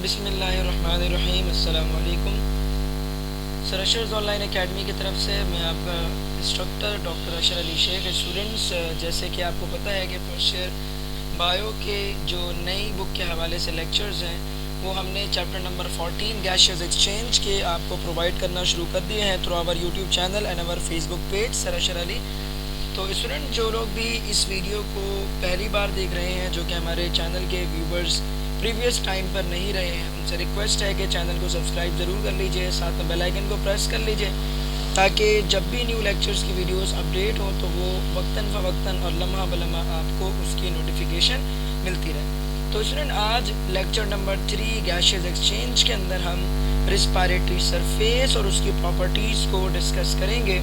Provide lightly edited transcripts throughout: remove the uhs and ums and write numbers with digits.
बिस्मिल्लाहिर्रहमानिर्रहीम। अस्सलाम वालेकुम। सरशर्स ऑनलाइन एकेडमी की तरफ से मैं आपका इंस्ट्रक्टर डॉक्टर अशर अली शेख। स्टूडेंट्स, जैसे कि आपको पता है कि फर्स्ट ईयर बायो के जो नई बुक के हवाले से लेक्चर्स हैं वो हमने चैप्टर नंबर 14 गैशियस एक्सचेंज के आपको प्रोवाइड करना शुरू कर दिए हैं through our YouTube channel and our Facebook page Sarshar Ali. तो स्टूडेंट जो लोग भी इस वीडियो को पहली बार देख रहे हैं, जो कि हमारे चैनल के व्यूवर्स प्रीवियस टाइम पर नहीं रहे हैं, उनसे रिक्वेस्ट है कि चैनल को सब्सक्राइब ज़रूर कर लीजिए, साथ में बेल आइकन को प्रेस कर लीजिए ताकि जब भी न्यू लेक्चर्स की वीडियोस अपडेट हो तो वो वक्तन फ़वक्तन और लम्हा बलम्हा आपको उसकी नोटिफिकेशन मिलती रहे। तो स्टूडेंट, आज लेक्चर नंबर 3 गैशियस एक्सचेंज के अंदर हम रिस्पायरेटरी सरफेस और उसकी प्रॉपर्टीज़ को डिस्कस करेंगे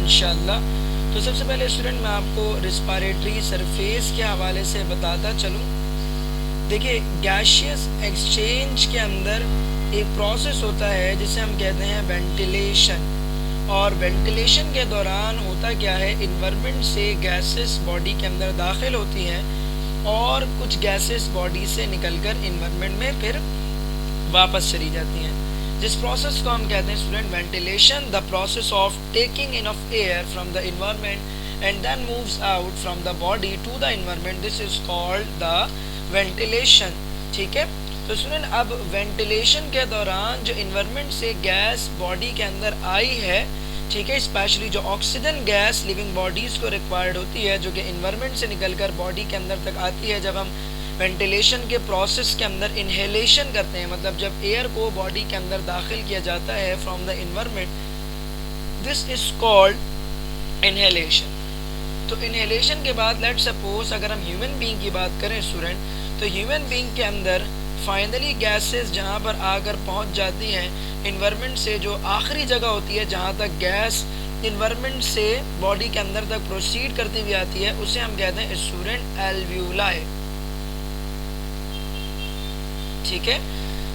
इंशाअल्लाह। तो सबसे पहले स्टूडेंट, मैं आपको रिस्पायरेटरी सरफेस के हवाले से बताता चलूँ। देखिए, गैशियस एक्सचेंज के अंदर एक प्रोसेस होता है जिसे हम कहते हैं वेंटिलेशन, और वेंटिलेशन के दौरान होता क्या है, इन्वायरमेंट से गैसेस बॉडी के अंदर दाखिल होती हैं और कुछ गैसेस बॉडी से निकलकर इन्वायरमेंट में फिर वापस चली जाती हैं। जिस प्रोसेस को हम कहते हैं student ventilation, the process of taking enough air from the environment and then moves out from the body to the environment, this is called the ventilation. ठीक है, तो स्टूडेंट अब वेंटिलेशन के दौरान जो इन्वायरमेंट से गैस बॉडी के अंदर आई है, ठीक है, स्पेशली जो ऑक्सीजन गैस लिविंग बॉडीज़ को रिक्वायर्ड होती है, जो कि इन्वायरमेंट से निकलकर बॉडी के अंदर तक आती है, जब हम वेंटिलेशन के प्रोसेस के अंदर इनहेलेशन करते हैं, मतलब जब एयर को बॉडी के अंदर दाखिल किया जाता है from the environment, this is called inhalation. तो इनहेलेशन के बाद लेट सपोज अगर हम ह्यूमन बीइंग की बात करें स्टूडेंट, तो ह्यूमन बीइंग के अंदर फाइनली गैसेस जहाँ पर आकर पहुँच जाती हैं इन्वायरमेंट से, जो आखिरी जगह होती है जहाँ तक गैस इन्वायरमेंट से बॉडी के अंदर तक प्रोसीड करती हुई आती है, उसे हम कहते हैं स्टूडेंट एल्व्यूलाई। ठीक है,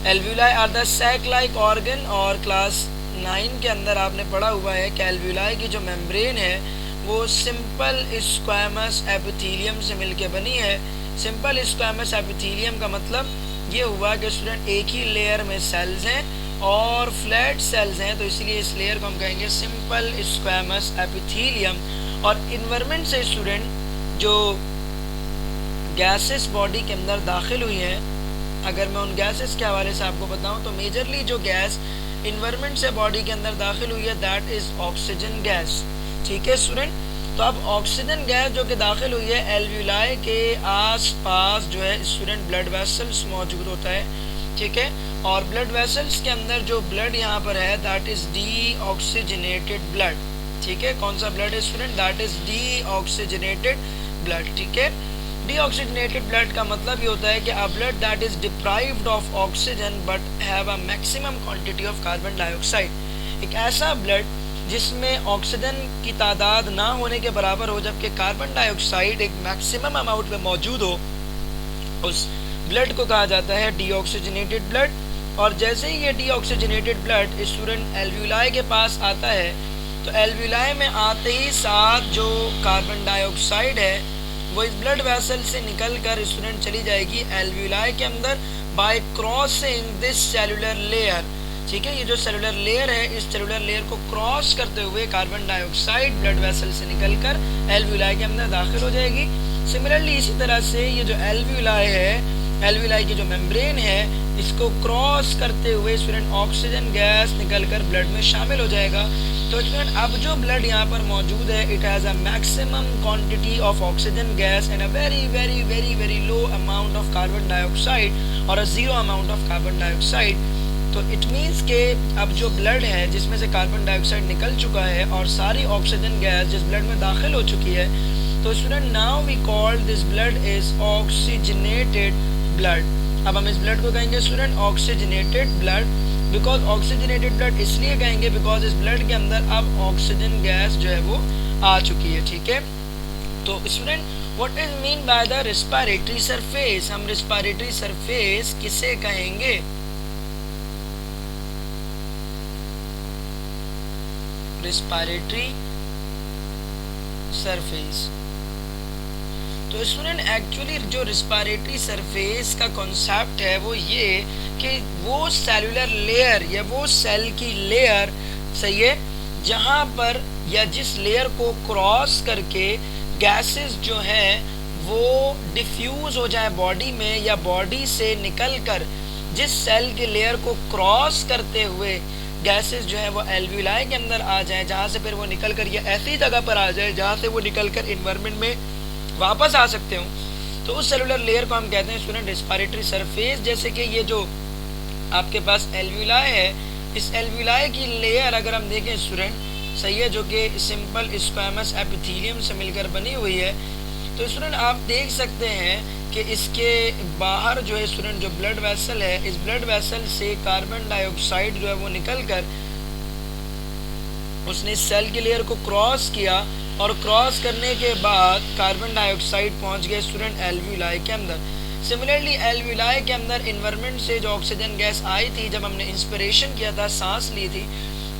alveoli are the sac like organ, और क्लास 9 के अंदर आपने पढ़ा हुआ है कि एल्व्यूलाई की जो मेम्ब्रेन है वो सिंपल स्क्वैमस एपिथेलियम से मिलके बनी है। सिंपल स्क्वैमस एपिथेलियम का मतलब ये हुआ कि स्टूडेंट एक ही लेयर में सेल्स हैं और फ्लैट सेल्स हैं, तो इसलिए इस लेयर को हम कहेंगे सिंपल स्क्वैमस एपिथेलियम। और इन्वायरमेंट से स्टूडेंट जो गैसेस बॉडी के अंदर दाखिल हुई हैं, अगर मैं उन गैसेस के हवाले से आपको बताऊं तो मेजरली जो गैस इन्वायरमेंट से बॉडी के अंदर दाखिल हुई है दैट इज ऑक्सीजन गैस। ठीक है स्टूडेंट, तो अब ऑक्सीजन गैस जो कि दाखिल हुई है एल्व्यूलाई के आस पास जो है स्टूडेंट ब्लड वेसल्स मौजूद होता है। ठीक है, और ब्लड वेसल्स के अंदर जो ब्लड यहाँ पर है दैट इज डीऑक्सीजनेटेड ब्लड। ठीक है, कौन सा ब्लड है student, that is deoxygenated blood. ठीक है, डीऑक्सीजनेटेड ब्लड का मतलब ये होता है कि अ blood that is deprived of oxygen but have a maximum quantity of carbon dioxide. एक ऐसा ब्लड जिसमें ऑक्सीजन की तादाद ना होने के बराबर हो जबकि कार्बन डाइऑक्साइड एक मैक्सिमम अमाउंट में मौजूद हो, उस ब्लड को कहा जाता है डीऑक्सीजनेटेड ब्लड। और जैसे ही ये डीऑक्सीजनेटेड ब्लड स्टूडेंट एल्व्यूलाई के पास आता है, तो एल्व्यूलाई में आते ही साथ जो कार्बन डाइऑक्साइड है वो इस ब्लड वेसल से निकल कर स्टूडेंट चली जाएगी एल्व्यूलाई के अंदर bye crossing this cellular layer. ठीक है, ये जो सेलुलर लेयर है, इस सेलुलर लेयर को क्रॉस करते हुए कार्बन डाइऑक्साइड ब्लड वेसल से निकलकर एल्व्यूलाई के अंदर दाखिल हो जाएगी। सिमिलरली इसी तरह से ये जो एल्व्यूलाई है, एल्व्यूलाई की जो मेम्ब्रेन है, इसको क्रॉस करते हुए स्टूडेंट ऑक्सीजन गैस निकलकर ब्लड में शामिल हो जाएगा। तो स्टूडेंट अब जो ब्लड यहाँ पर मौजूद है it has a maximum quantity of oxygen gas and a very very very very low amount of carbon dioxide और a zero amount of carbon dioxide. तो इट मीन्स के अब जो ब्लड है जिसमें से कार्बन डाइऑक्साइड निकल चुका है और सारी ऑक्सीजन गैस जिस ब्लड में दाखिल हो चुकी है, तो student now we call this blood is oxygenated blood. अब हम इस ब्लड को कहेंगे student oxygenated blood. Because oxygenated blood इसलिए कहेंगे बिकॉज इस ब्लड के अंदर अब ऑक्सीजन गैस जो है वो आ चुकी है। ठीक है, तो student what is mean by the respiratory surface, हम रिस्पायरेटरी सरफेस किसे कहेंगे? Respiratory surface. तो स्टूडेंट एक्चुअली जो रिस्पायरेटरी सरफेस का कॉन्सेप्ट है वो ये कि वो सेलुलर लेयर या वो सेल की लेयर, सही है, जहाँ पर या जिस लेयर को क्रॉस करके गैसेस जो हैं वो डिफ्यूज हो जाए बॉडी में, या बॉडी से निकलकर जिस सेल के लेयर को क्रॉस करते हुए गैसेस जो है वो एल्वियोलाई के अंदर आ जाए, जहाँ से फिर वो निकल कर ये ऐसी जगह पर आ जाए जहाँ से वो निकल कर इन्वायरमेंट में वापस आ सकते हो, तो उस सेलुलर लेयर को हम कहते हैं स्टूडेंट रिस्पायरेटरी सरफेस। जैसे कि ये जो आपके पास एल्वियोलाई है, इस एल्वियोलाई की लेयर अगर हम देखें स्टूडेंट, सही है, जो कि सिंपल स्क्वैमस एपिथेलियम से मिलकर बनी हुई है, तो स्टूडेंट आप देख सकते हैं कि इसके बाहर जो है स्टूडेंट जो ब्लड वेसल है, इस ब्लड वेसल से कार्बन डाइऑक्साइड जो है वो निकल कर उसने सेल के लेयर को क्रॉस किया, और क्रॉस करने के बाद कार्बन डाइऑक्साइड पहुंच गए स्टूडेंट एल्वियोलाई के अंदर। सिमिलरली एल्वियोलाई के अंदर इन्वायरमेंट से जो ऑक्सीजन गैस आई थी, जब हमने इंस्पिरेशन किया था, सांस ली थी,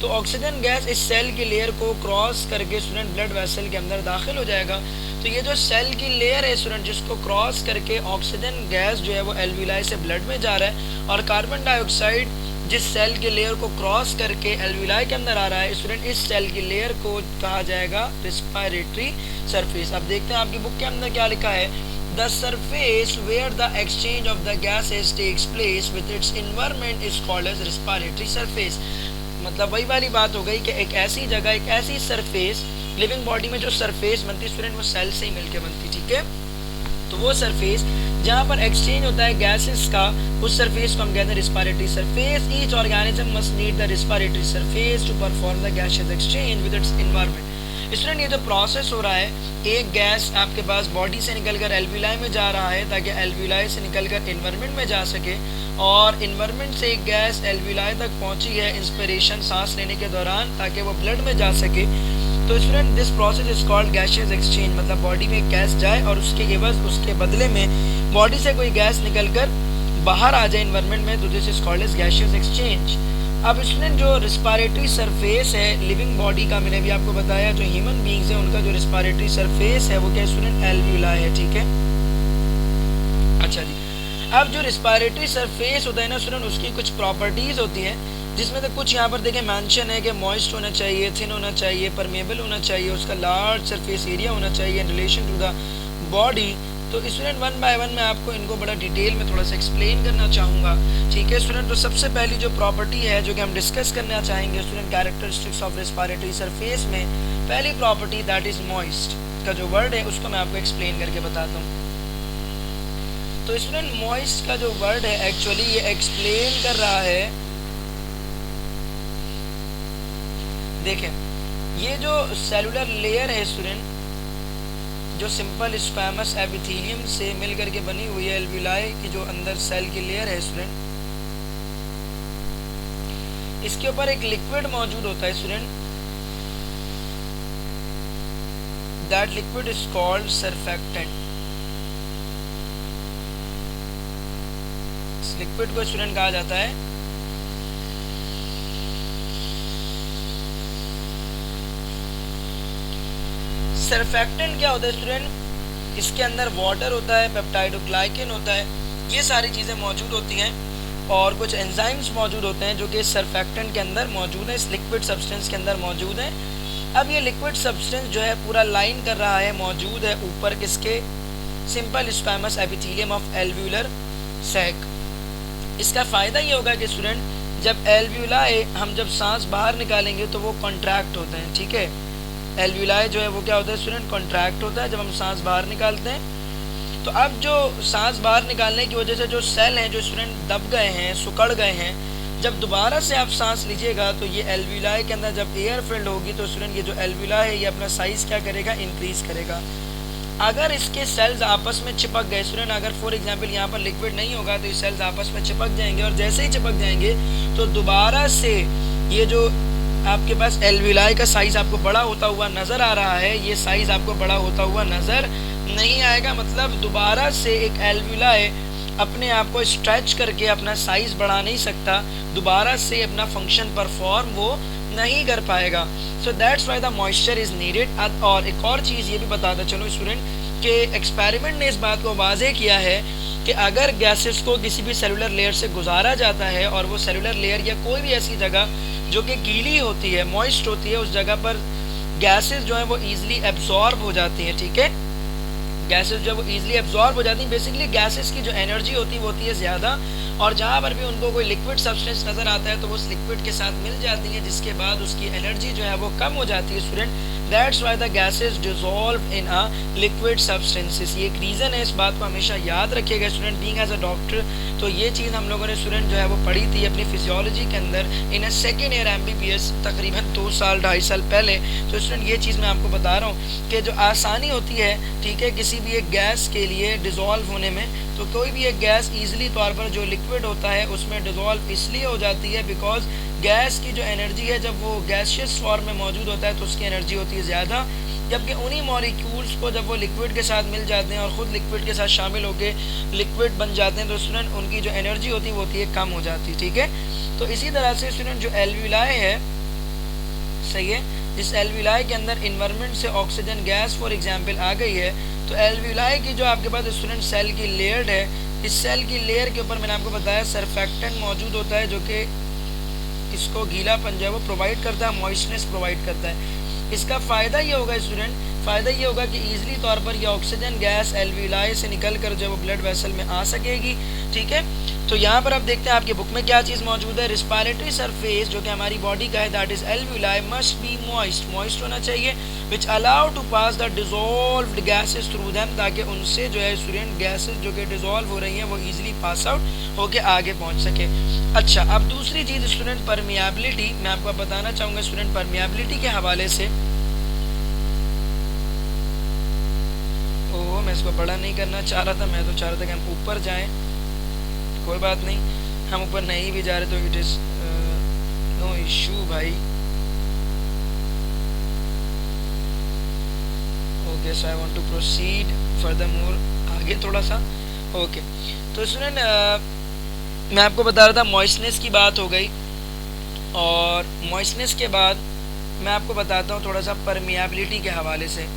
तो ऑक्सीजन गैस इस सेल की लेयर को क्रॉस करके स्टूडेंट ब्लड वेसल के अंदर दाखिल हो जाएगा। तो ये जो सेल की लेयर है स्टूडेंट, जिसको क्रॉस करके ऑक्सीजन गैस जो है वो एल्वियोलाई से ब्लड में जा रहा है, और कार्बन डाइऑक्साइड जिस सेल के लेयर को क्रॉस करके एल्वियोलाई के अंदर आ रहा है स्टूडेंट, इस सेल की लेयर को कहा जाएगा रिस्पायरेटरी सरफेस। अब देखते हैं आपकी बुक के अंदर क्या लिखा है। The surface where the exchange of the gases takes place with its environment is called as respiratory surface. मतलब वही वाली बात हो गई कि एक ऐसी जगह, एक ऐसी सरफेस, लिविंग बॉडी में जो सरफेस बनती है स्टूडेंट वो सेल से ही मिलकर बनती, ठीक है। तो वो सरफेस जहाँ पर एक्सचेंज होता है गैसेस का, उस सरफेस को हम कहते हैं respiratory surface. Each organism must need the respiratory surface to perform the gaseous exchange with its environment. Student ये जो प्रोसेस हो रहा है, एक गैस आपके पास बॉडी से निकलकर एल्वियोलाई में जा रहा है ताकि एल्वियोलाई से निकलकर एनवायरनमेंट में जा सके, और एनवायरनमेंट से एक गैस एल्वियोलाई तक पहुंची है इंस्पिरेशन सांस लेने के दौरान ताकि वो ब्लड में जा सके। तो student this process is called gaseous exchange. मतलब बॉडी में गैस जाए और उसके बदले में बॉडी से कोई गैस निकलकर बाहर आ जाए एनवायरनमेंट में, तो this is called as gaseous exchange. अब स्टूडेंट जो रिस्पायरेटरी सरफेस है लिविंग बॉडी का, मैंने भी आपको बताया जो ह्यूमन बींग्स है उनका जो रिस्पायरेटरी सरफेस है वो क्या स्टूडेंट एल्वियोलाई है, ठीक है। अच्छा जी, अब जो रिस्पायरेटरी सरफेस होता है ना स्टूडेंट, उसकी कुछ प्रॉपर्टीज होती हैं, जिसमें से कुछ यहाँ पर देखें मेंशन है कि मॉइस्ट होना चाहिए, थिन होना चाहिए, परमेबल होना चाहिए, उसका लार्ज सरफेस एरिया होना चाहिए in relation to the body. तो स्टूडेंट वन बाय वन मैं आपको इनको बड़ा डिटेल में थोड़ा सा एक्सप्लेन करना चाहूँगा, ठीक है स्टूडेंट। तो सबसे पहली जो प्रॉपर्टी है जो कि हम डिस्कस करना चाहेंगे student characteristics of respiratory surface में, पहली प्रॉपर्टी दैट इज मॉइस्ट का जो वर्ड है उसको मैं आपको एक्सप्लेन करके बताता हूँ। तो स्टूडेंट मॉइस्ट का जो वर्ड है एक्चुअली ये एक्सप्लेन कर रहा है, देखें ये जो सेलुलर लेयर है स्टूडेंट, जो सिंपल स्क्वैमस एपिथेलियम से मिल करके बनी हुई है एल्वियोलाई की जो अंदर सेल की लेयर है स्टूडेंट, इसके ऊपर एक लिक्विड मौजूद होता है student, that liquid is called surfactant. इस लिक्विड को स्टूडेंट कहा जाता है सरफेक्टेंट। क्या होता है स्टूडेंट, इसके अंदर वाटर होता है, पेप्टाइडोग्लाइकेन होता है, ये सारी चीज़ें मौजूद होती हैं, और कुछ एंजाइम्स मौजूद होते हैं जो कि सरफेक्टेंट के अंदर मौजूद है, इस लिक्विड सब्सटेंस के अंदर मौजूद है। अब ये लिक्विड सब्सटेंस जो है पूरा लाइन कर रहा है, मौजूद है ऊपर किसके, simple squamous epithelium of alveolar sac. इसका फ़ायदा ये होगा कि स्टूडेंट जब एल्वियोलाई हम जब सांस बाहर निकालेंगे तो वो कॉन्ट्रैक्ट होते हैं, ठीक है। एल्वियोलाई जो है वो क्या होता है स्टूडेंट, कॉन्ट्रैक्ट होता है जब हम सांस बाहर निकालते हैं। तो अब जो सांस बाहर निकालने की वजह से जो सेल हैं जो स्टूडेंट दब गए हैं, सुकड़ गए हैं, जब दोबारा से आप सांस लीजिएगा तो ये एल्वियोलाई के अंदर जब एयर फिल्ड होगी तो स्टूडेंट ये जो एल्वियोलाई है ये अपना साइज़ क्या करेगा, इंक्रीज़ करेगा। अगर इसके सेल्स आपस में चिपक गए स्टूडेंट, अगर फॉर एग्जांपल यहाँ पर लिक्विड नहीं होगा तो ये सेल्स आपस में चिपक जाएंगे, और जैसे ही चिपक जाएंगे तो दोबारा से ये जो आपके पास एल्वियोलाई का साइज़ आपको बड़ा होता हुआ नज़र आ रहा है, ये साइज़ आपको बड़ा होता हुआ नज़र नहीं आएगा। मतलब दोबारा से एक एल्वियोलाई अपने आप को स्ट्रेच करके अपना साइज़ बढ़ा नहीं सकता, दोबारा से अपना फंक्शन परफॉर्म वो नहीं कर पाएगा। So that's why the moisture is needed. और एक और चीज़ ये भी बताता चलो स्टूडेंट कि एक्सपेरिमेंट ने इस बात को वाज़ेह किया है कि अगर गैसेस को किसी भी सेलुलर लेयर से गुजारा जाता है और वो सेलुलर लेयर या कोई भी ऐसी जगह जो कि गीली होती है, मॉइस्ट होती है, उस जगह पर गैसेस जो है वो ईजिली एब्जॉर्ब हो जाती हैं, ठीक है। गैसेस जो वो ईजिली एब्जॉर्ब हो जाती हैं। बेसिकली गैसेस की जो एनर्जी होती है वो होती है ज़्यादा, और जहाँ पर भी उनको कोई लिक्विड सब्सटेंस नज़र आता है तो वो उस लिक्विड के साथ मिल जाती है, जिसके बाद उसकी एनर्जी जो है वो कम हो जाती है student. That's why the gases dissolve in a liquid substances. ये एक रीज़न है, इस बात को हमेशा याद रखिएगा student. Being as a doctor तो ये चीज़ हम लोगों ने स्टूडेंट जो है वो पढ़ी थी अपनी फिजियोलॉजी के अंदर इन अ सेकेंड ईयर MBBS तकरीबन 2 साल 2.5 साल पहले। तो स्टूडेंट ये चीज़ मैं आपको बता रहा हूँ कि जो आसानी होती है, ठीक है, किसी भी एक गैस के लिए डिज़ोल्व होने में, तो कोई भी एक गैस ईजिली तौर पर जो लिक्विड होता है उसमें डिज़ोल्व इसलिए हो जाती है बिकॉज गैस की जो एनर्जी है जब वो गैसियस फॉर्म में मौजूद होता है तो उसकी एनर्जी होती है ज़्यादा, जबकि उन्हीं मॉलिक्यूल्स को जब वो लिक्विड के साथ मिल जाते हैं और ख़ुद लिक्विड के साथ शामिल होकर लिक्विड बन जाते हैं तो स्टूडेंट उनकी जो एनर्जी होती है वो होती है कम हो जाती है, ठीक है। तो इसी तरह से स्टूडेंट जो एल्विलाई है, सही है, जिस एल्विलाई के अंदर इन्वायरमेंट से ऑक्सीजन गैस फॉर एग्जांपल आ गई है, तो एल्विलाई की जो आपके पास स्टूडेंट सेल की लेयर है, इस सेल की लेयर के ऊपर मैंने आपको बताया सरफेक्टेंट मौजूद होता है जो कि इसको गीलापन जो है वो प्रोवाइड करता है, मॉइस्चनेस प्रोवाइड करता है। इसका फ़ायदा ये होगा स्टूडेंट, फ़ायदा ये होगा कि ईजिली तौर पर ये ऑक्सीजन गैस एल्विलाई से निकल कर जो वो ब्लड वेसल में आ सकेगी, ठीक है। तो यहाँ पर आप देखते हैं आपकी बुक में क्या चीज़ मौजूद है, रिस्पायरेटरी सरफेस जो कि हमारी बॉडी का है that is alveoli must be moist होना चाहिए, which allow to pass the dissolved gases through them, ताकि उनसे जो है स्टूडेंट गैसेस जो कि डिजॉल्व हो रही हैं वो ईजिली पास आउट होके आगे पहुँच सके। अच्छा, अब दूसरी चीज़ स्टूडेंट परमिएबिलिटी, मैं आपको बताना चाहूँगा स्टूडेंट परमिएबिलिटी के हवाले से। ओह, मैं इसको बड़ा नहीं करना चाह रहा था, मैं तो चाह रहा था कि हम ऊपर जाएं, कोई बात नहीं, हम ऊपर नहीं भी जा रहे तो इट इज़ नो इशू भाई। Okay, so I want to proceed furthermore, आगे थोड़ा सा। ओके, तो स्टूडेंट मैं आपको बता रहा था मॉइस्चनेस की बात हो गई, और मॉइस्चनेस के बाद मैं आपको बताता हूँ थोड़ा सा परमिएबिलिटी के हवाले से।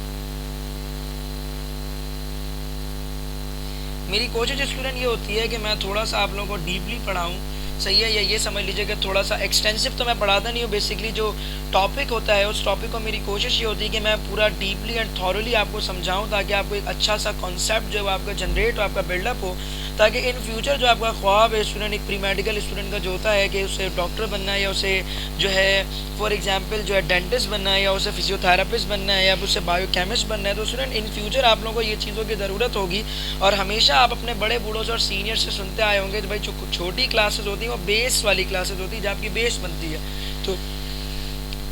मेरी कोशिश स्टूडेंट ये होती है कि मैं थोड़ा सा आप लोगों को डीपली पढ़ाऊँ, सही है, या ये समझ लीजिए कि थोड़ा सा एक्सटेंसिव तो मैं पढ़ाता नहीं हूँ। बेसिकली जो टॉपिक होता है उस टॉपिक को मेरी कोशिश ये होती है कि मैं पूरा डीपली एंड थॉरली आपको समझाऊँ, ताकि आपको एक अच्छा सा कॉन्सेप्ट जो है आपका जनरेट हो, आपका बिल्डअप हो, ताकि इन फ्यूचर जो आपका ख्वाब है स्टूडेंट, एक प्री मेडिकल स्टूडेंट का जो होता है कि उसे डॉक्टर बनना है, या उसे जो है फॉर एग्जांपल जो है डेंटिस्ट बनना है, या उसे फिजियोथेरापिस्ट बनना है, या उसे बायोकेमिस्ट बनना है, तो स्टूडेंट इन फ्यूचर आप लोगों को ये चीज़ों की ज़रूरत होगी। और हमेशा आप अपने बड़े बूढ़ों से और सीनियर से सुनते आए होंगे तो भाई जो छोटी क्लासेस होती हैं वो बेस वाली क्लासेस होती है जहाँ आपकी बेस बनती है। तो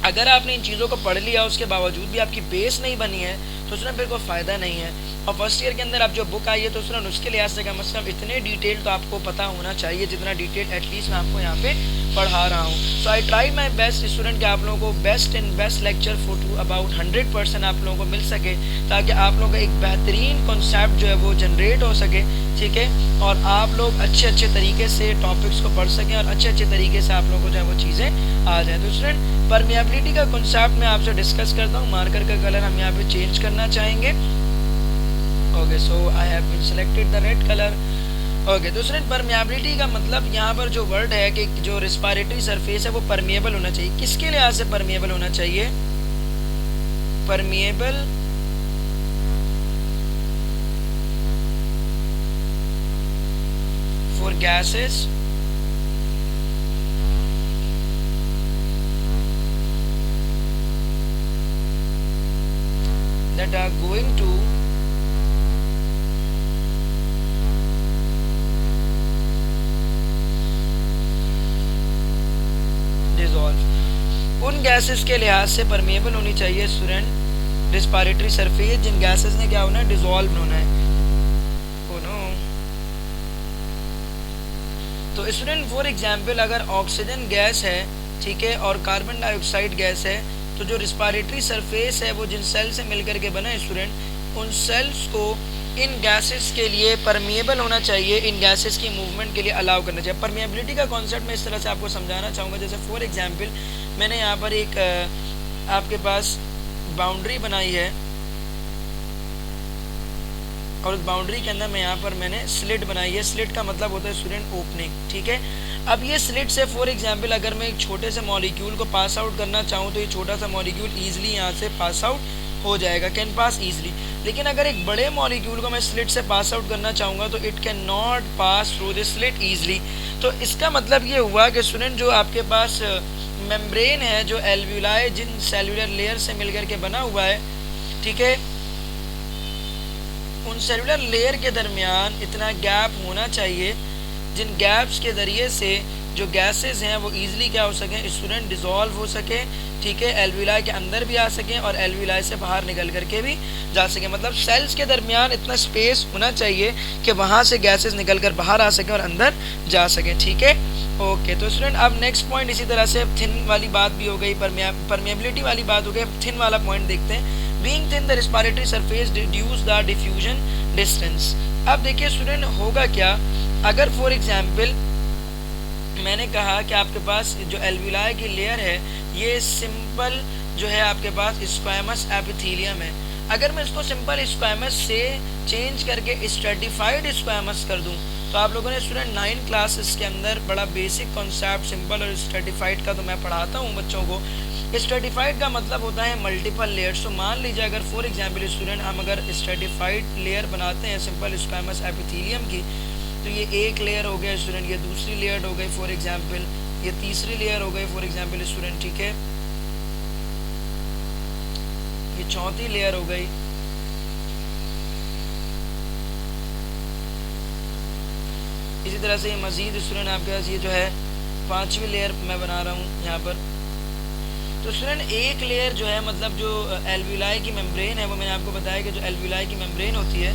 अगर आपने इन चीज़ों को पढ़ लिया उसके बावजूद भी आपकी बेस नहीं बनी है तो उसमें फिर कोई फ़ायदा नहीं है। और फर्स्ट ईयर के अंदर आप जो बुक आई है तो उसमें उसके लिहाज से कम से कम इतने डिटेल तो आपको पता होना चाहिए जितना डिटेल एटलीस्ट मैं आपको यहाँ पे पढ़ा रहा हूँ। So I try my best student कि आप लोगों को best and best lecture for to about 100% आप लोगों को मिल सके, ताकि आप लोगों का एक बेहतरीन कॉन्सेप्ट जो है वो जनरेट हो सके, ठीक है, और आप लोग अच्छे अच्छे तरीके से टॉपिक्स को पढ़ सकें और अच्छे अच्छे तरीके से आप लोगों को जो है वो चीज़ें आ जाए। तो स्टूडेंट परमिएबिलिटी का कॉन्सेप्ट मैं आपसे डिस्कस करता हूँ। मार्कर का कलर हम यहाँ पे चेंज करना चाहेंगे। Okay, so I have been selected the red colour. Okay, तो स्टूडेंट परमिएबिलिटी का मतलब यहाँ पर जो वर्ड है कि जो रेस्पिरेटरी सरफेस है वो परमिएबल होना चाहिए। किसके लिहाज से परमिएबल होना चाहिए? Permeable for gases that are going to dissolve। उन गैसेस के लिहाज से परमिएबल होनी चाहिए स्टूडेंट रेस्पिरेटरी सरफेस जिन गैसेस ने क्या होना है, डिसॉल्व होना है। Oh no. तो स्टूडेंट फॉर एग्जांपल अगर ऑक्सीजन गैस है, ठीक है, और कार्बन डाइऑक्साइड गैस है, तो जो रिस्पिरेटरी सरफेस है वो जिन सेल से मिलकर के बना है स्टूडेंट, उन सेल्स को इन गैसेस के लिए परमिएबल होना चाहिए, इन गैसेस की मूवमेंट के लिए अलाउ करना चाहिए। परमिएबिलिटी का कॉन्सेप्ट मैं इस तरह से आपको समझाना चाहूँगा, जैसे फॉर एग्जांपल मैंने यहाँ पर एक आपके पास बाउंड्री बनाई है, और उस बाउंड्री के अंदर मैं यहाँ पर मैंने स्लिट बनाई है। स्लिट का मतलब होता है स्टूडेंट ओपनिंग, ठीक है। अब ये स्लिट से फॉर एग्जांपल अगर मैं एक छोटे से मॉलिक्यूल को पास आउट करना चाहूँ तो ये छोटा सा मॉलिक्यूल ईजिली यहाँ से पास आउट हो जाएगा, कैन पास ईजिली। लेकिन अगर एक बड़े मॉलिक्यूल को मैं स्लिट से पास आउट करना चाहूँगा तो it can not pass through this slit easily. तो इसका मतलब ये हुआ कि स्टूडेंट जो आपके पास मेम्ब्रेन है, जो एल्व्यूलाई जिन सेलुलर लेयर से मिलकर के बना हुआ है, ठीक है, उन सेलुलर लेयर के दरमियान इतना गैप होना चाहिए जिन गैप्स के ज़रिए से जो गैसेस हैं वो ईजिली क्या हो सकें, स्टूडेंट डिज़ोल्व हो सके, ठीक है, एल्व्यूलाई के अंदर भी आ सकें और एल्व्यूलाई से बाहर निकल करके भी जा सकें। मतलब सेल्स के दरमियान इतना स्पेस होना चाहिए कि वहाँ से गैसेस निकल कर बाहर आ सकें और अंदर जा सकें, ठीक है। ओके, तो स्टूडेंट अब नेक्स्ट पॉइंट इसी तरह से थिन वाली बात भी हो गई, परमेबिलिटी वाली बात हो गई। थिन वाला पॉइंट देखते हैं। Being thin, the respiratory surface reduce the diffusion distance। अब देखिए स्टूडेंट होगा क्या, अगर फॉर एग्जाम्पल मैंने कहा कि आपके पास जो एल्व्यूलाई की लेयर है ये सिंपल जो है आपके पास स्क्वैमस एपिथेलियम है। अगर मैं इसको सिंपल स्क्वैमस से चेंज करके स्ट्रेटिफाइड स्क्वैमस कर दूं तो आप लोगों ने स्टूडेंट 9 क्लासेस के अंदर बड़ा बेसिक कॉन्सेप्ट सिंपल और स्ट्रेटिफाइड का तो मैं पढ़ाता हूं बच्चों को। स्ट्रेटिफाइड का मतलब होता है मल्टीपल लेयर्स। तो मान लीजिए अगर फॉर एग्जांपल स्टूडेंट हम अगर स्ट्रेटिफाइड लेयर बनाते हैं सिंपल स्क्वैमस एपिथेलियम की, तो ये एक लेयर हो गया स्टूडेंट, ये दूसरी लेयर हो गई फॉर एग्जांपल, ये तीसरी लेयर हो गई फॉर एग्जांपल स्टूडेंट, ठीक है, ये चौथी लेयर हो गई, इसी तरह से ये मजीद स्टूडेंट आपके पास ये जो है 5वीं लेयर मैं बना रहा हूँ यहाँ पर। तो स्टूडेंट एक लेयर जो है मतलब जो एल्व्यूलाई की मेम्ब्रेन है वो मैंने आपको बताया कि जो एल्व्यूलाई की मेम्ब्रेन होती है,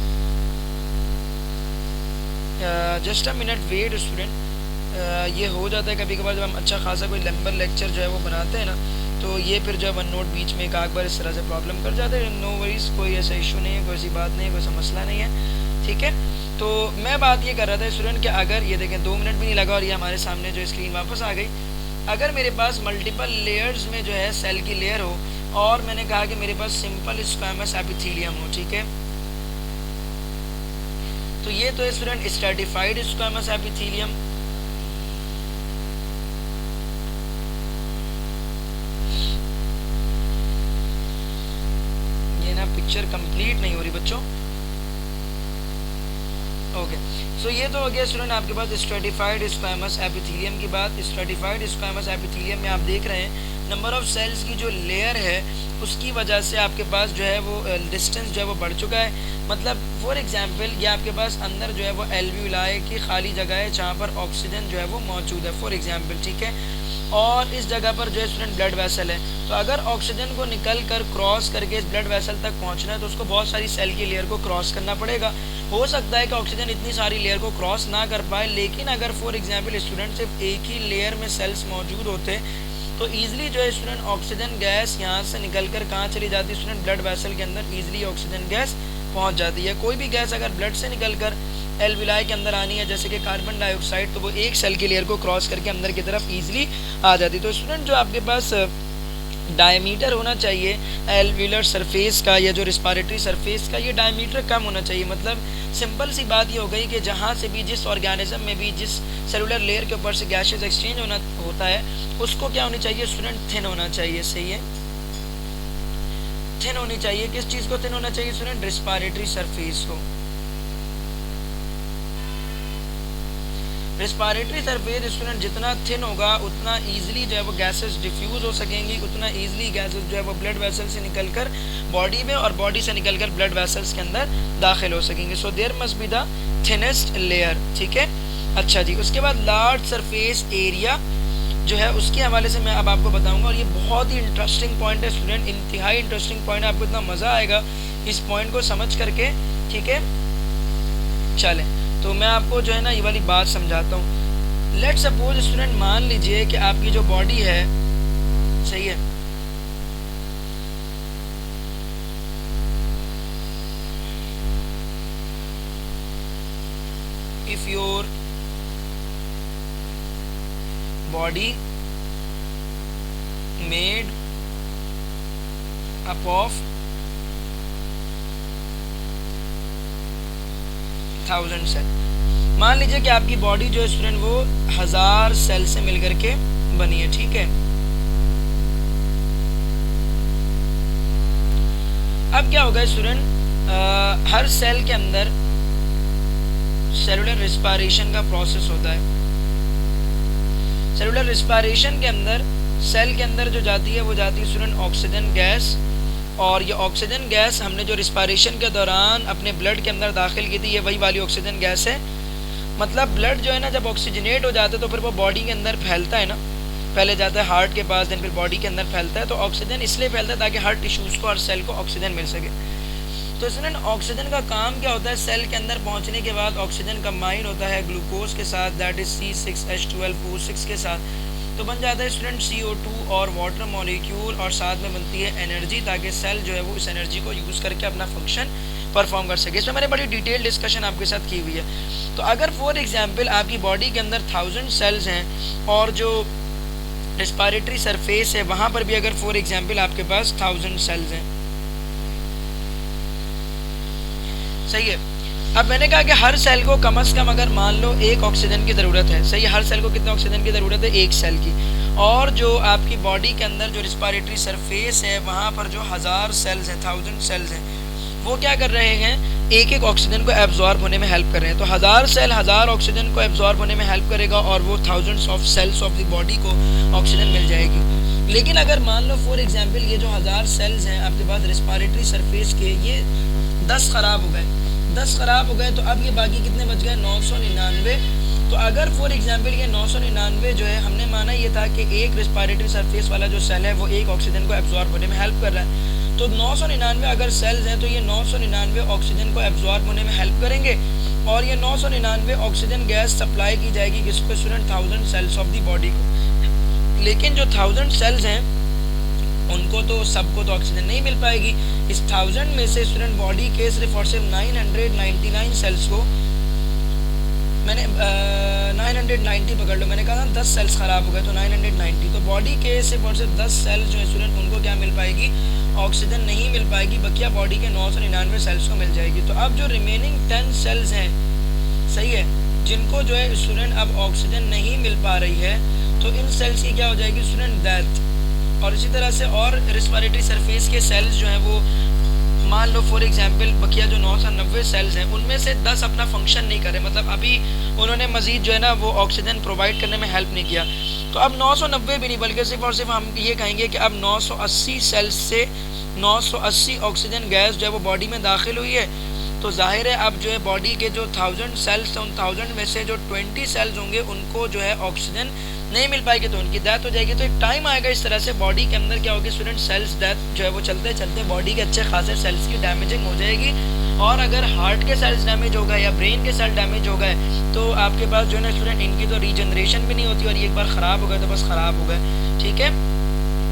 just a minute wait student, ये हो जाता है कभी कभार जब हम अच्छा खासा कोई लंबा लेक्चर जो है वो बनाते हैं ना, तो ये फिर जब वन नोट बीच में एक आध बार इस तरह से प्रॉब्लम कर जाते हैं। नो वरीज, कोई ऐसा इशू नहीं है, कोई ऐसी बात नहीं है, कोई ऐसा मसला नहीं है, ठीक है। तो मैं बात ये कर रहा था स्टूडेंट कि अगर ये देखें 2 मिनट भी नहीं लगा और ये हमारे सामने जो स्क्रीन वापस आ गई। अगर मेरे पास मल्टीपल लेयर्स में जो है सेल की लेयर हो और मैंने कहा कि मेरे पास सिंपल स्क्वैमस एपिथेलियम हो, ठीक है, तो ये तो है स्टूडेंट स्ट्रेटिफाइड स्क्वैमस एपिथेलियम। ये ना पिक्चर कंप्लीट नहीं हो रही बच्चों। ओके, सो ये तो हो गया स्टूडेंट आपके पास स्ट्रेटिफाइड स्क्वैमस एपिथेलियम की बात। स्ट्रेटिफाइड स्क्वैमस एपिथेलियम में आप देख रहे हैं नंबर ऑफ सेल्स की जो लेयर है उसकी वजह से आपके पास जो है वो डिस्टेंस जो है वो बढ़ चुका है। मतलब फॉर एग्जांपल ये आपके पास अंदर जो है वो एल्व्यूलाई की खाली जगह है जहाँ पर ऑक्सीजन जो है वो मौजूद है फॉर एग्जांपल, ठीक है, और इस जगह पर जो है स्टूडेंट ब्लड वेसल है। तो अगर ऑक्सीजन को निकल कर क्रॉस करके इस ब्लड वेसल तक पहुंचना है तो उसको बहुत सारी सेल की लेयर को क्रॉस करना पड़ेगा। हो सकता है कि ऑक्सीजन इतनी सारी लेयर को क्रॉस ना कर पाए, लेकिन अगर फॉर एग्जांपल स्टूडेंट सिर्फ एक ही लेयर में सेल्स मौजूद होते तो ईजिली जो है स्टूडेंट ऑक्सीजन गैस यहाँ से निकल कर कहाँ चली जाती है स्टूडेंट, ब्लड वेसल के अंदर ईजिली ऑक्सीजन गैस पहुँच जाती है। कोई भी गैस अगर ब्लड से निकल कर एल्व्यूलाई के अंदर आनी है जैसे कि कार्बन डाइऑक्साइड, तो वो एक सेल की लेयर को क्रॉस करके अंदर की तरफ ईजिली आ जाती है। तो स्टूडेंट जो आपके पास डायमीटर होना चाहिए एल्व्यूलर सरफेस का या जो रिस्पायरेटरी सरफेस का, ये डायमीटर कम होना चाहिए। मतलब सिंपल सी बात ये हो गई कि जहाँ से भी जिस ऑर्गेनिज्म में भी जिस सेलुलर लेयर के ऊपर से गैसेस एक्सचेंज होता है उसको क्या होनी चाहिए स्टूडेंट, थिन होना चाहिए, सही है, थिन होनी चाहिए। किस चीज़ को थिन होना चाहिए स्टूडेंट, रिस्पायरेटरी सरफेस को। रिस्पायरेटरी सरफेस स्टूडेंट जितना थिन होगा उतना ईजिली जो है वो गैसेस डिफ्यूज हो सकेंगी, उतना ईजिली गैसेस जो है वो ब्लड वेसल से निकलकर बॉडी में और बॉडी से निकलकर ब्लड वेसल्स के अंदर दाखिल हो सकेंगे। So there must be the thinnest layer, ठीक है। अच्छा जी, उसके बाद लार्ज सरफेस एरिया जो है उसके हवाले से मैं अब आपको बताऊंगा और ये बहुत ही इंटरेस्टिंग पॉइंट है स्टूडेंट, इंतहाई इंटरेस्टिंग पॉइंट है, आपको इतना मज़ा आएगा इस पॉइंट को समझ करके, ठीक है। चलें तो मैं आपको जो है ना ये वाली बात समझाता हूँ। लेट्स सपोज स्टूडेंट मान लीजिए कि आपकी जो बॉडी है, सही है, if your body made up of 1000 cell. मान लीजिए कि आपकी बॉडी जो है स्टूडेंट वो 1000 सेल से मिलकर के बनी है, ठीक है। अब क्या होगा स्टूडेंट, हर सेल के अंदर सेलुलर रिस्पायरेशन का प्रोसेस होता है। सेलुलर रिस्पायरेशन के अंदर सेल के अंदर जो जाती है वो जाती है स्टूडेंट ऑक्सीजन गैस, और ये ऑक्सीजन गैस हमने जो रिस्पायरेशन के दौरान अपने ब्लड के अंदर दाखिल की थी, ये वही वाली ऑक्सीजन गैस है। मतलब ब्लड जो है ना, जब ऑक्सीजनेट हो जाता है तो फिर वो बॉडी के अंदर फैलता है ना, पहले जाता है हार्ट के पास, देन फिर बॉडी के अंदर फैलता है। तो ऑक्सीजन इसलिए फैलता है ताकि हर टिश्यूज़ को, हर सेल को ऑक्सीजन मिल सके। तो स्टूडेंट ऑक्सीजन का काम क्या होता है, सेल के अंदर पहुंचने के बाद ऑक्सीजन कंबाइन होता है ग्लूकोज के साथ, दैट इज C6H12O6 के साथ, तो बन जाता है स्टूडेंट CO2 और वाटर मॉलिक्यूल, और साथ में बनती है एनर्जी, ताकि सेल जो है वो इस एनर्जी को यूज़ करके अपना फंक्शन परफॉर्म कर सके। इसमें मैंने बड़ी डिटेल डिस्कशन आपके साथ की हुई है। तो अगर फॉर एग्जांपल आपकी बॉडी के अंदर 1000 सेल्स हैं और जो रेस्पिरेटरी सरफेस है वहाँ पर भी अगर फॉर एग्जांपल आपके पास 1000 सेल्स हैं, सही है। अब मैंने कहा कि हर सेल को कम से कम अगर मान लो 1 ऑक्सीजन की ज़रूरत है, सही है। हर सेल को कितने ऑक्सीजन की ज़रूरत है, 1 सेल की। और जो आपकी बॉडी के अंदर जो रिस्पिरेटरी सरफेस है वहाँ पर जो 1000 सेल्स हैं, 1000 सेल्स हैं, वो क्या कर रहे हैं, एक एक ऑक्सीजन को एब्जॉर्ब होने में हेल्प कर रहे हैं। तो 1000 सेल 1000 ऑक्सीजन को एब्जॉर्ब होने में हेल्प करेगा और वो thousands of cells of the body को ऑक्सीजन मिल जाएगी। लेकिन अगर मान लो फॉर एग्जांपल ये जो 1000 सेल्स हैं आपके पास रिस्पिरेटरी सरफेस के, ये 10 ख़राब हो गए, 10 ख़राब हो गए, तो अब ये बाकी कितने बच गए, 999। तो अगर फॉर एग्जांपल ये 999 जो है, हमने माना ये था कि एक रिस्पिरेटरी सरफेस वाला जो सेल है वो एक ऑक्सीजन को एब्जॉर्ब होने में हेल्प कर रहा है। तो 999 अगर सेल्स हैं तो ये 999 ऑक्सीजन को एब्जॉर्ब होने में हेल्प करेंगे, और ये 999 ऑक्सीजन गैस सप्लाई की जाएगी किसको, student 1000 cells of the body को। लेकिन जो 1000 सेल्स हैं उनको तो सबको तो ऑक्सीजन नहीं मिल पाएगी। इस 1000 में से स्टूडेंट बॉडी के सिर्फ और सिर्फ 999 सेल्स को, मैंने 990 पकड़ लो, मैंने कहा ना 10 सेल्स ख़राब हो गए तो 990, तो बॉडी के सिर्फ और सिर्फ 10 सेल्स जो है स्टूडेंट उनको क्या मिल पाएगी, ऑक्सीजन नहीं मिल पाएगी, बकिया बॉडी के 999 सेल्स को मिल जाएगी। तो अब जो रिमेनिंग 10 सेल्स हैं, सही है, जिनको जो है स्टूडेंट अब ऑक्सीजन नहीं मिल पा रही है, तो इन सेल्स की क्या हो जाएगी स्टूडेंट, डेथ। और इसी तरह से और रिस्पिरेटरी सरफेस के सेल्स जो हैं वो मान लो फॉर एग्जांपल बकिया जो 990 सेल्स हैं उनमें से 10 अपना फंक्शन नहीं करे, मतलब अभी उन्होंने मजीद जो है ना वो ऑक्सीजन प्रोवाइड करने में हेल्प नहीं किया। तो अब 990 भी नहीं, बल्कि सिर्फ और सिर्फ हम ये कहेंगे कि अब 980 सेल्स से 980 ऑक्सीजन गैस जो है वो बॉडी में दाखिल हुई है। तो जाहिर है अब जो है बॉडी के जो 1000 सेल्स हैं उन 1000 में से जो 20 सेल्स होंगे उनको जो है ऑक्सीजन नहीं मिल पाएगी, तो उनकी डेथ हो जाएगी। तो एक टाइम आएगा इस तरह से बॉडी के अंदर क्या होगी स्टूडेंट, सेल्स डेथ जो है वो चलते चलते बॉडी के अच्छे खासे सेल्स की डैमेजिंग हो जाएगी। और अगर हार्ट के सेल्स डैमेज हो गए या ब्रेन के सेल डैमेज हो गए तो आपके पास जो है ना स्टूडेंट इनकी तो रीजनरेशन भी नहीं होती, और एक बार ख़राब हो गए तो बस ख़राब हो गए, ठीक है।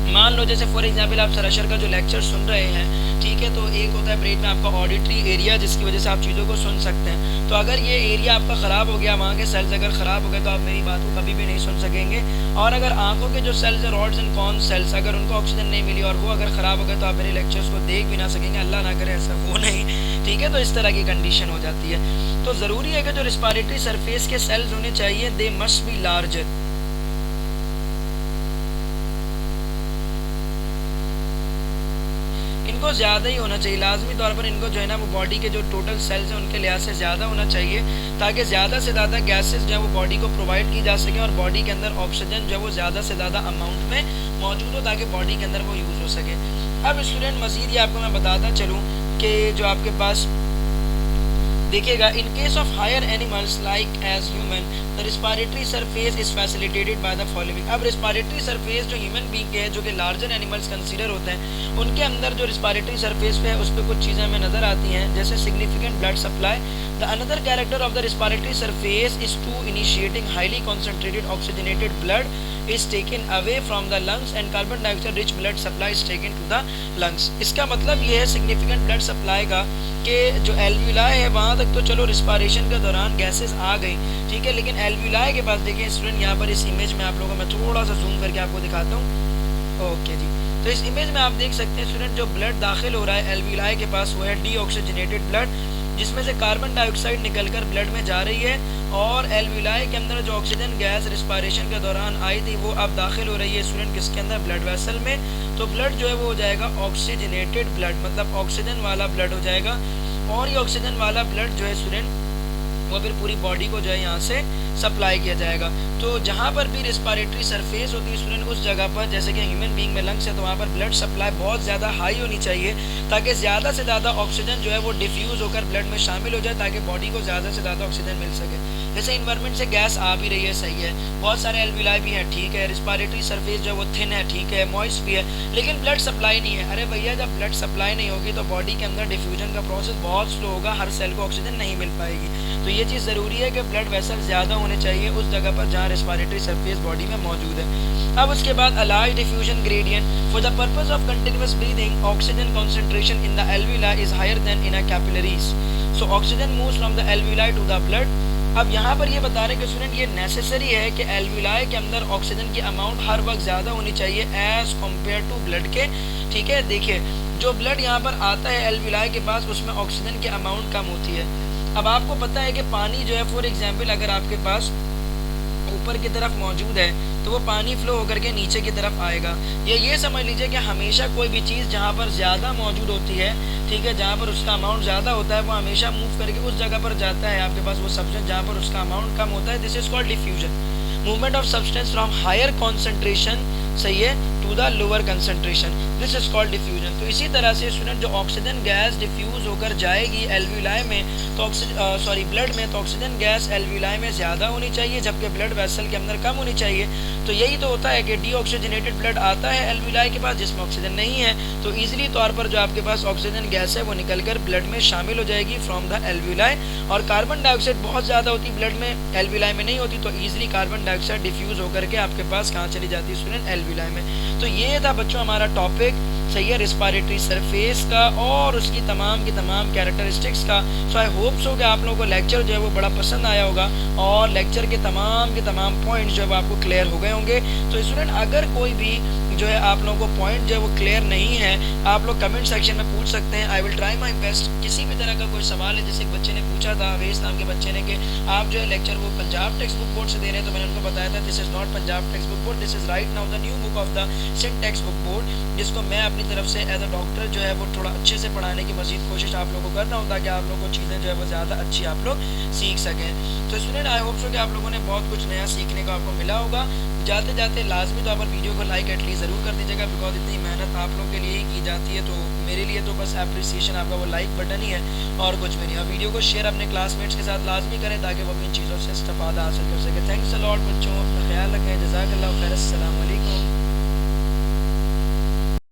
मान लो जैसे फॉर एग्जांपल आप सरशर का जो लेक्चर सुन रहे हैं, ठीक है, तो एक होता है ब्रेन में आपका ऑडिटरी एरिया जिसकी वजह से आप चीज़ों को सुन सकते हैं। तो अगर ये एरिया आपका ख़राब हो गया, वहाँ के सेल्स अगर ख़राब हो गए तो आप मेरी बात को कभी भी नहीं सुन सकेंगे। और अगर आंखों के जो सेल्स हैं, रॉड्स एंड कॉन सेल्स, अगर उनको ऑक्सीजन नहीं मिली और वो अगर ख़राब हो गए तो आप मेरे लेक्चर्स को देख भी ना सकेंगे, अल्लाह ना करे ऐसा हो नहीं, ठीक है। तो इस तरह की कंडीशन हो जाती है। तो ज़रूरी है कि जो रिस्पिरेटरी सरफेस के सेल्स होने चाहिए दे मस्ट बी लार्जर, इनको ज़्यादा ही होना चाहिए, लाजमी तौर पर इनको जो है ना वो बॉडी के जो टोटल सेल्स हैं उनके लिहाज से ज़्यादा होना चाहिए, ताकि ज़्यादा से ज़्यादा गैसेस जो है वो बॉडी को प्रोवाइड की जा सके और बॉडी के अंदर ऑक्सीजन जो है वो ज़्यादा से ज़्यादा अमाउंट में मौजूद हो ताकि बॉडी के अंदर वो यूज़ हो सके। अब स्टूडेंट मज़ीद ये आपको मैं बताता चलूँ कि जो आपके पास देखिएगा, in case of higher animals like as human the respiratory surface is facilitated by the following. अब रिस्पिरेटरी सरफेस जो ह्यूमन बीइंग के है, जो कि लार्जर एनिमल्स कंसीडर होते हैं, उनके अंदर जो रिस्पिरेटरी सरफेस पे है उस पर कुछ चीज़ें हमें नज़र आती हैं, जैसे significant blood supply. The another character of the respiratory surface is to initiating highly concentrated oxygenated blood is taken away from the lungs and carbon dioxide rich blood supply is taken to the lungs। इसका मतलब ये है significant blood supply का कि जो alveoli है वहाँ तक तो चलो रिस्पिरेशन के दौरान गैसेस आ गई, ठीक है, लेकिन एल्व्यूलाई के पास देखिए स्टूडेंट, यहाँ पर इस इमेज में आप लोगों को मैं थोड़ा सा जूम करके आपको दिखाता हूँ। ओके जी, तो इस इमेज में आप देख सकते हैं स्टूडेंट जो ब्लड दाखिल हो रहा है एल्व्यूलाई के पास वो है डीऑक्सीजनेटेड ब्लड, जिसमें से कार्बन डाइऑक्साइड निकलकर ब्लड में जा रही है और एल्विलाई के अंदर जो ऑक्सीजन गैस रिस्पायरेशन के दौरान आई थी वो अब दाखिल हो रही है स्टूडेंट किसके अंदर, ब्लड वेसल में। तो ब्लड जो है वो हो जाएगा ऑक्सीजनेटेड ब्लड, मतलब ऑक्सीजन वाला ब्लड हो जाएगा। और ये ऑक्सीजन वाला ब्लड जो है स्टूडेंट वो फिर पूरी बॉडी को जो है यहाँ से सप्लाई किया जाएगा। तो जहाँ पर भी रिस्पायरेटरी सरफेस होती है स्टूडेंट उस जगह पर, जैसे कि ह्यूमन बीइंग में लंग्स है, तो वहाँ पर ब्लड सप्लाई बहुत ज़्यादा हाई होनी चाहिए ताकि ज़्यादा से ज़्यादा ऑक्सीजन जो है वो डिफ्यूज़ होकर ब्लड में शामिल हो जाए, ताकि बॉडी को ज़्यादा से ज़्यादा ऑक्सीजन मिल सके। जैसे इन्वायरमेंट से गैस आ भी रही है, सही है, बहुत सारे एल्विलाई भी हैं, ठीक है, रिस्पायरेटरी सरफेस जो है वो थिन है, ठीक है, मॉइस्ट भी है, लेकिन ब्लड सप्लाई नहीं है। अरे भैया, जब ब्लड सप्लाई नहीं होगी तो बॉडी के अंदर डिफ्यूजन का प्रोसेस बहुत स्लो होगा, हर सेल को ऑक्सीजन नहीं मिल पाएगी। तो ये चीज़ ज़रूरी है कि ब्लड वेसल ज़्यादा होने चाहिए उस जगह पर जहाँ रिस्पायरेटरी सरफेस बॉडी में मौजूद है। अब उसके बाद a large diffusion gradient for the purpose of continuous breathing oxygen concentration in the alveoli is higher than in a capillaries, so oxygen moves from the alveoli to the blood. अब यहाँ पर ये बता रहे हैं कि स्टूडेंट ये नेसेसरी है कि एल्विलाई के अंदर ऑक्सीजन की अमाउंट हर वक्त ज़्यादा होनी चाहिए एज कम्पेयर टू ब्लड के, ठीक है। देखिए, जो ब्लड यहाँ पर आता है एल्विलाई के पास उसमें ऑक्सीजन की अमाउंट कम होती है। अब आपको पता है कि पानी जो है फॉर एग्जांपल अगर आपके पास ऊपर की तरफ मौजूद है तो वो पानी फ्लो होकर के नीचे की तरफ आएगा। ये समझ लीजिए कि हमेशा कोई भी चीज़ जहाँ पर ज़्यादा मौजूद होती है, ठीक है, जहाँ पर उसका अमाउंट ज़्यादा होता है वो हमेशा मूव करके उस जगह पर जाता है आपके पास वो सब्सटेंस जहाँ पर उसका अमाउंट कम होता है। This is called diffusion, movement of substance from higher concentration, सही है, to the lower concentration, this is called diffusion. तो इसी तरह से स्टूडेंट जो ऑक्सीजन गैस डिफ्यूज होकर जाएगी एल्विलाई में तो ब्लड में, तो ऑक्सीजन गैस एल्विलाई में ज़्यादा होनी चाहिए जबकि ब्लड वेसल के अंदर कम होनी चाहिए। तो यही तो होता है कि डीऑक्सीजनेटेड ब्लड आता है एल्विलाई के पास जिसमें ऑक्सीजन नहीं है, तो ईजिली तौर पर जो आपके पास ऑक्सीजन गैस है वो निकलकर ब्लड में शामिल हो जाएगी फ्रॉम द एल्विलाई। और कार्बन डाइऑक्साइड बहुत ज़्यादा होती है ब्लड में, एल्विलाई में नहीं होती, तो ईजिली कार्बन डाइऑक्साइड डिफ्यूज होकर के आपके पास कहाँ चली जाती है स्टूडेंट, एल्विलाई में। तो ये था बच्चों हमारा टॉपिक, सही है, रिस्पायरेटरी सरफेस का और उसकी तमाम की तमाम कैरेक्टरिस्टिक्स का। सो आई होप सो कि आप लोगों को लेक्चर जो है वो बड़ा पसंद आया होगा और लेक्चर के तमाम पॉइंट्स जो है वो आपको क्लियर हो गए होंगे। तो स्टूडेंट अगर कोई भी जो है आप लोगों को पॉइंट जो है वो क्लियर नहीं है, आप लोग कमेंट सेक्शन में पूछ सकते हैं। I will try my best. किसी भी तरह का कोई सवाल है, जैसे एक बच्चे ने पूछा था, अवेश नाम के बच्चे ने, कि आप जो है लेक्चर वो पंजाब टेक्स्ट बुक बोर्ड से दे रहे हैं, तो मैंने उनको बताया था this is not Punjab text book board, this is right now the new book of the Sindh text book board, जिसको मैं अपनी तरफ से एज अ डॉक्टर जो है वो थोड़ा अच्छे से पढ़ाने की मजीद कोशिश आप लोगों को करता हूँ ताकि आप लोगों को चीज़ें जो है वो ज़्यादा अच्छी आप लोग सीख सकें। तो स्टूडेंट आई होप सो कि आप लोगों ने बहुत कुछ नया सीखने को आपको मिला होगा। जाते जाते लाजमी तौर पर वीडियो को लाइक एटलीस्ट ज़रूर कर दीजिएगा, बिकॉज इतनी मेहनत आप लोग के लिए ही की जाती है, तो मेरे लिए तो बस अप्रिसिएशन आपका वो लाइक बटन ही है और कुछ भी नहीं। और वीडियो को शेयर अपने क्लासमेट्स के साथ लाजमी करें ताकि वो भी इन चीज़ों से इस्तेफादा हासिल कर सके। थैंक्स अ लॉट बच्चों, अपना ख्याल रखें, जज़ाकल्लाह।